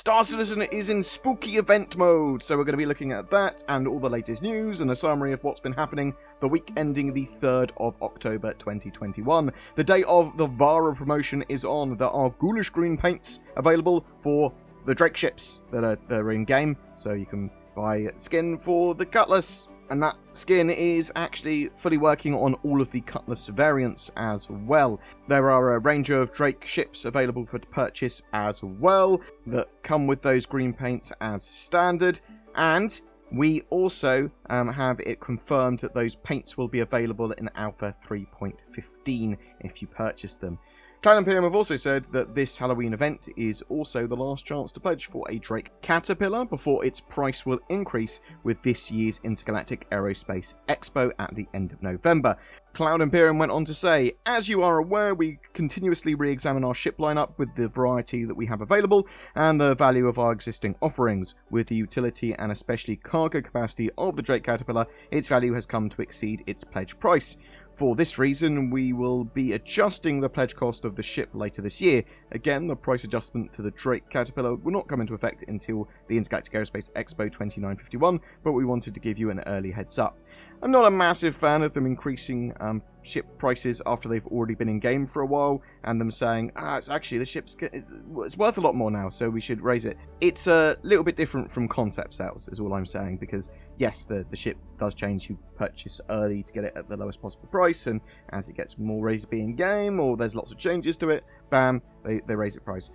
Star Citizen is in spooky event mode, so we're going to be looking at that and all the latest news and a summary of what's been happening the week ending the 3rd of October 2021. The day of the Vara promotion is on. There are ghoulish green paints available for the Drake ships that are in game, so you can buy skin for the Cutlass. And that skin is actually fully working on all of the Cutlass variants as well. There are a range of Drake ships available for purchase as well that come with those green paints as standard. And we also have it confirmed that those paints will be available in Alpha 3.15 if you purchase them. Cloud Imperium have also said that this Halloween event is also the last chance to pledge for a Drake Caterpillar before its price will increase with this year's Intergalactic Aerospace Expo at the end of November. Cloud Imperium went on to say, as you are aware, we continuously re-examine our ship lineup with the variety that we have available and the value of our existing offerings. With the utility and especially cargo capacity of the Drake Caterpillar, its value has come to exceed its pledge price. For this reason, we will be adjusting the pledge cost of the ship later this year. Again, the price adjustment to the Drake Caterpillar will not come into effect until the Intergalactic Aerospace Expo 2951, but we wanted to give you an early heads up. I'm not a massive fan of them increasing ship prices after they've already been in game for a while, and them saying, it's actually it's worth a lot more now, so we should raise it. It's a little bit different from concept sales, is all I'm saying, because yes, the ship does change. You purchase early to get it at the lowest possible price, and as it gets more ready to be in game, or there's lots of changes to it, bam, they raise its price.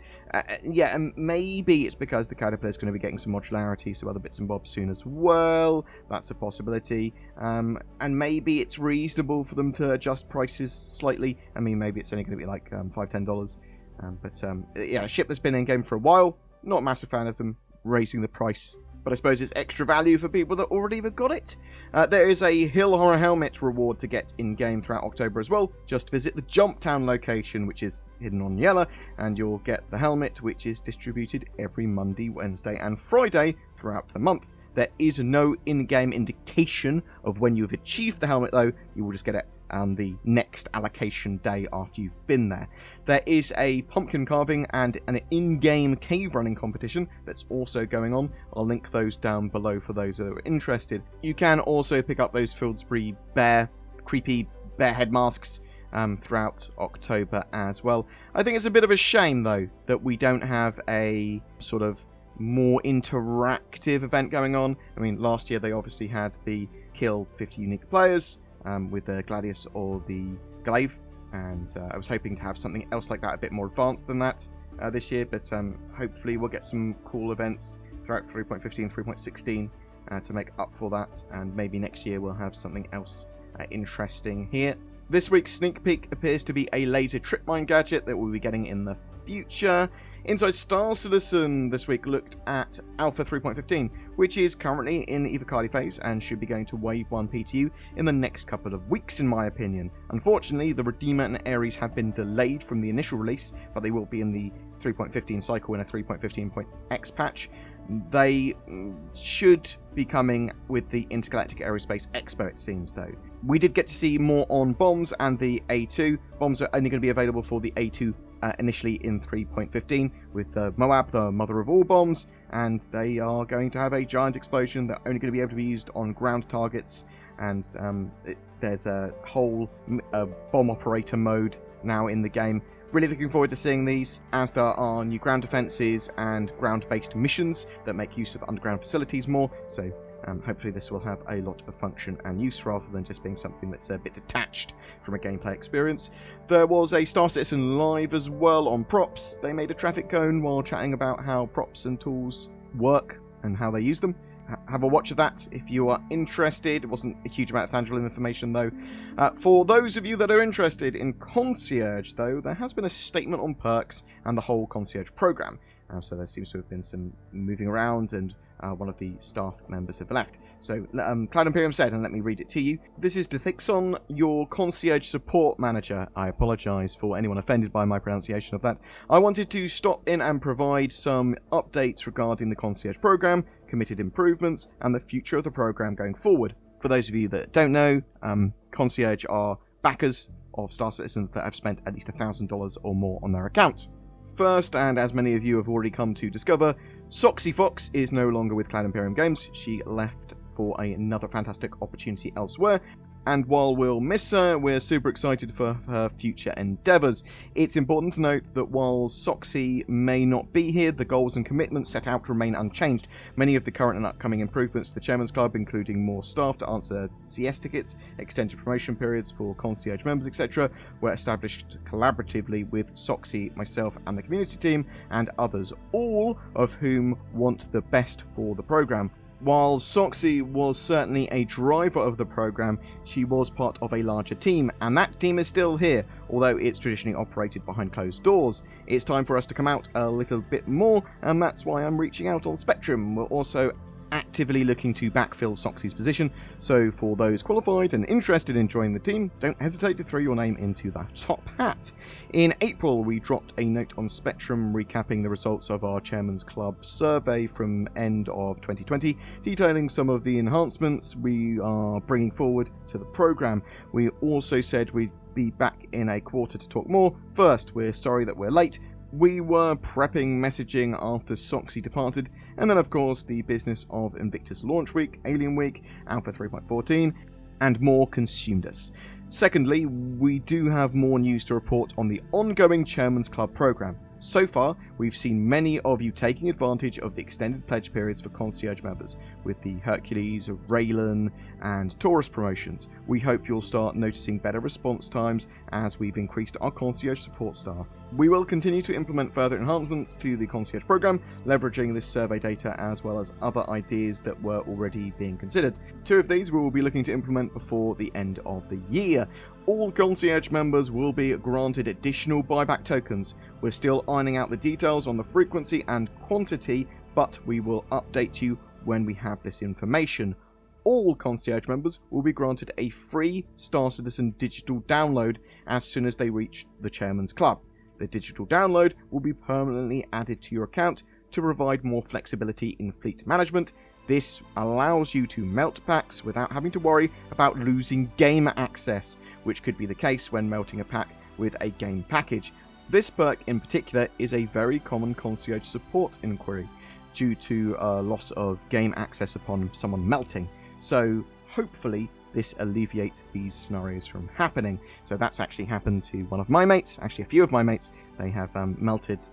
Yeah, and maybe it's because the Caterpillar is going to be getting some modularity, so other bits and bobs soon as well. That's a possibility. And maybe it's reasonable for them to adjust prices slightly. I mean, maybe it's only going to be like $5-10. But yeah, a ship that's been in game for a while, not a massive fan of them raising the price. But I suppose it's extra value for people that already have got it. There is a Hill Horror Helmet reward to get in-game throughout October as well. Just visit the Jumptown location, which is hidden on yellow, and you'll get the helmet, which is distributed every Monday, Wednesday, and Friday throughout the month. There is no in-game indication of when you've achieved the helmet, though. You will just get it on the next allocation day after you've been there. There is a pumpkin carving and an in-game cave running competition that's also going on. I'll link those down below for those that are interested. You can also pick up those Fieldsbury creepy bear head masks throughout October as well. I think it's a bit of a shame, though, that we don't have a sort of more interactive event going on. I mean, last year they obviously had the kill 50 unique players with the Gladius or the Glaive, and I was hoping to have something else like that, a bit more advanced than that this year, but hopefully we'll get some cool events throughout 3.15, 3.16 to make up for that, and maybe next year we'll have something else interesting here. This week's sneak peek appears to be a laser trip mine gadget that we'll be getting in the future. Inside Star Citizen this week looked at Alpha 3.15, which is currently in Evocati phase and should be going to Wave 1 PTU in the next couple of weeks, in my opinion. Unfortunately, the Redeemer and Ares have been delayed from the initial release, but they will be in the 3.15 cycle in a 3.15.x patch. They should be coming with the Intergalactic Aerospace Expo, it seems, though. We did get to see more on bombs and the A2. Bombs are only going to be available for the A2 initially in 3.15 with the Moab, the mother of all bombs, and they are going to have a giant explosion. They're only going to be able to be used on ground targets, and there's a whole bomb operator mode now in the game. Really looking forward to seeing these, as there are new ground defenses and ground-based missions that make use of underground facilities more, so hopefully this will have a lot of function and use rather than just being something that's a bit detached from a gameplay experience. There was a Star Citizen Live as well on props. They made a traffic cone while chatting about how props and tools work and how they use them. Have a watch of that if you are interested. It wasn't a huge amount of tangible information, though. For those of you that are interested in Concierge, though, there has been a statement on perks and the whole Concierge program. So there seems to have been some moving around, and one of the staff members have left. So Cloud Imperium said, and let me read it to you. This is Dethixon, your Concierge support manager. I apologise for anyone offended by my pronunciation of that. I wanted to stop in and provide some updates regarding the Concierge program, committed improvements, and the future of the program going forward. For those of you that don't know, Concierge are backers of Star Citizen that have spent at least $1,000 or more on their account. First, and as many of you have already come to discover, Soxy Fox is no longer with Cloud Imperium Games. She left for another fantastic opportunity elsewhere, and while we'll miss her, we're super excited for her future endeavours. It's important to note that while Soxy may not be here, the goals and commitments set out remain unchanged. Many of the current and upcoming improvements to the Chairman's Club, including more staff to answer CS tickets, extended promotion periods for Concierge members, etc., were established collaboratively with Soxy, myself and the community team, and others, all of whom want the best for the programme. While Soxy was certainly a driver of the programme, she was part of a larger team, and that team is still here, although it's traditionally operated behind closed doors. It's time for us to come out a little bit more, and that's why I'm reaching out on Spectrum. We're also actively looking to backfill Soxy's position, so for those qualified and interested in joining the team, don't hesitate to throw your name into the top hat. In April, we dropped a note on Spectrum recapping the results of our Chairman's Club survey from end of 2020, detailing some of the enhancements we are bringing forward to the programme. We also said we'd be back in a quarter to talk more. First, we're sorry that we're late. We were prepping messaging after Soxy departed, and then of course the business of Invictus Launch Week, Alien Week, Alpha 3.14, and more consumed us. Secondly, we do have more news to report on the ongoing Chairman's Club programme. So far, we've seen many of you taking advantage of the extended pledge periods for Concierge members, with the Hercules, Raylan, and Taurus promotions. We hope you'll start noticing better response times as we've increased our Concierge support staff. We will continue to implement further enhancements to the Concierge program, leveraging this survey data as well as other ideas that were already being considered. 2 of these we will be looking to implement before the end of the year. All Concierge members will be granted additional buyback tokens. We're still ironing out the details on the frequency and quantity, but we will update you when we have this information. All Concierge members will be granted a free Star Citizen digital download as soon as they reach the Chairman's Club. The digital download will be permanently added to your account to provide more flexibility in fleet management. This allows you to melt packs without having to worry about losing game access, which could be the case when melting a pack with a game package. This perk in particular is a very common Concierge support inquiry due to loss of game access upon someone melting, so hopefully this alleviates these scenarios from happening. So that's actually happened to one of my mates, actually a few of my mates. They have melted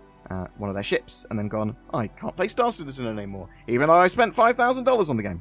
one of their ships and then gone, I can't play Star Citizen anymore, even though I spent $5,000 on the game.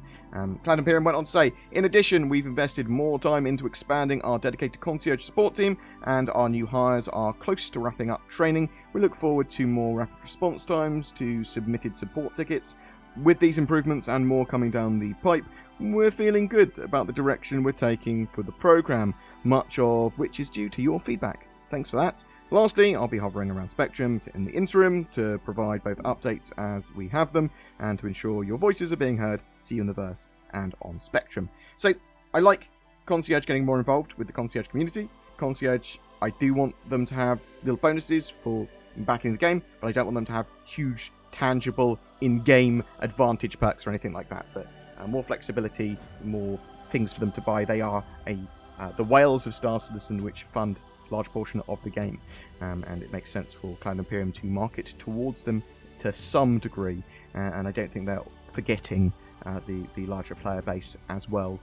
Cloud Imperium went on to say, in addition, we've invested more time into expanding our dedicated Concierge support team, and our new hires are close to wrapping up training. We look forward to more rapid response times to submitted support tickets. With these improvements and more coming down the pipe, we're feeling good about the direction we're taking for the programme, much of which is due to your feedback. Thanks for that. Lastly, I'll be hovering around Spectrum in the interim to provide both updates as we have them and to ensure your voices are being heard. See you in the verse and on Spectrum. So, I like Concierge getting more involved with the Concierge community. Concierge, I do want them to have little bonuses for backing the game, but I don't want them to have huge, tangible, in-game advantage perks or anything like that. But more flexibility, more things for them to buy. They are the whales of Star Citizen which fund large portion of the game, and it makes sense for Cloud Imperium to market towards them to some degree, and I don't think they're forgetting the larger player base as well.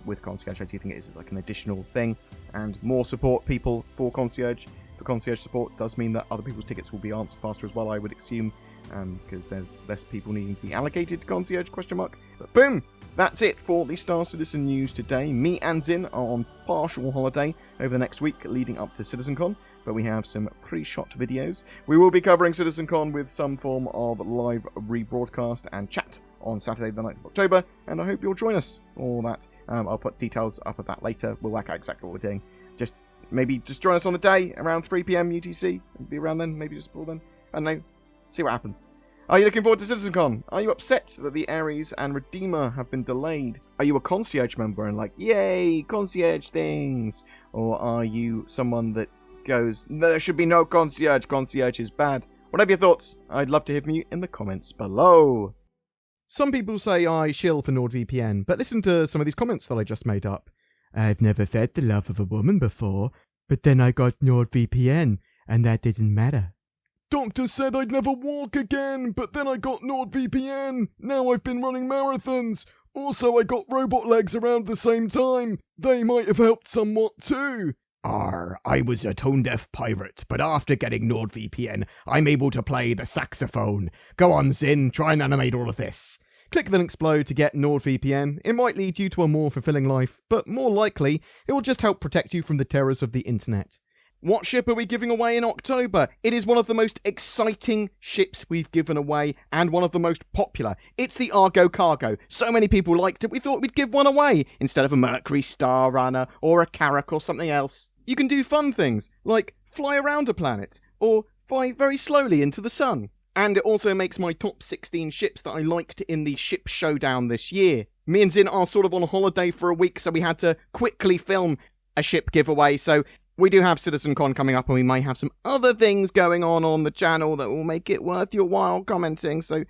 With Concierge, I do think it is like an additional thing, and more support people for Concierge support does mean that other people's tickets will be answered faster as well, I would assume, because there's less people needing to be allocated to Concierge, ? But boom! That's it for the Star Citizen news today. Me and Zin are on partial holiday over the next week leading up to CitizenCon, but we have some pre-shot videos. We will be covering CitizenCon with some form of live rebroadcast and chat on Saturday the 9th of October, and I hope you'll join us for that. I'll put details up of that later. We'll work out exactly what we're doing. Maybe just join us on the day around 3 PM UTC. Be around then, maybe just before then. I don't know. See what happens. Are you looking forward to CitizenCon? Are you upset that the Ares and Redeemer have been delayed? Are you a Concierge member and like, yay, Concierge things? Or are you someone that goes, there should be no Concierge is bad? Whatever your thoughts, I'd love to hear from you in the comments below. Some people say I shill for NordVPN, but listen to some of these comments that I just made up. I've never felt the love of a woman before, but then I got NordVPN, and that didn't matter. Doctor said I'd never walk again, but then I got NordVPN. Now I've been running marathons. Also, I got robot legs around the same time. They might have helped somewhat too. I was a tone-deaf pirate, but after getting NordVPN, I'm able to play the saxophone. Go on, Zin, try and animate all of this. Click then explode to get NordVPN. It might lead you to a more fulfilling life, but more likely, it will just help protect you from the terrors of the internet. What ship are we giving away in October? It is one of the most exciting ships we've given away, and one of the most popular. It's the Argo Cargo. So many people liked it, we thought we'd give one away, instead of a Mercury Star Runner, or a Carrack or something else. You can do fun things, like fly around a planet, or fly very slowly into the sun. And it also makes my top 16 ships that I liked in the ship showdown this year. Me and Zin are sort of on holiday for a week, so we had to quickly film a ship giveaway, so we do have CitizenCon coming up, and we may have some other things going on the channel that will make it worth your while commenting, so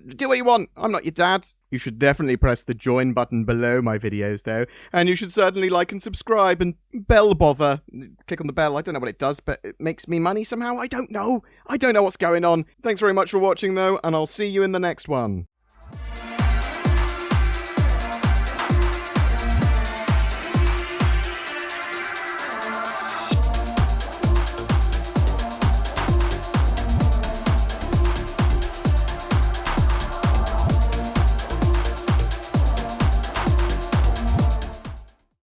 do what you want. I'm not your dad. You should definitely press the join button below my videos, though, and you should certainly like and subscribe and bell bother. Click on the bell. I don't know what it does, but it makes me money somehow. I don't know. I don't know what's going on. Thanks very much for watching, though, and I'll see you in the next one.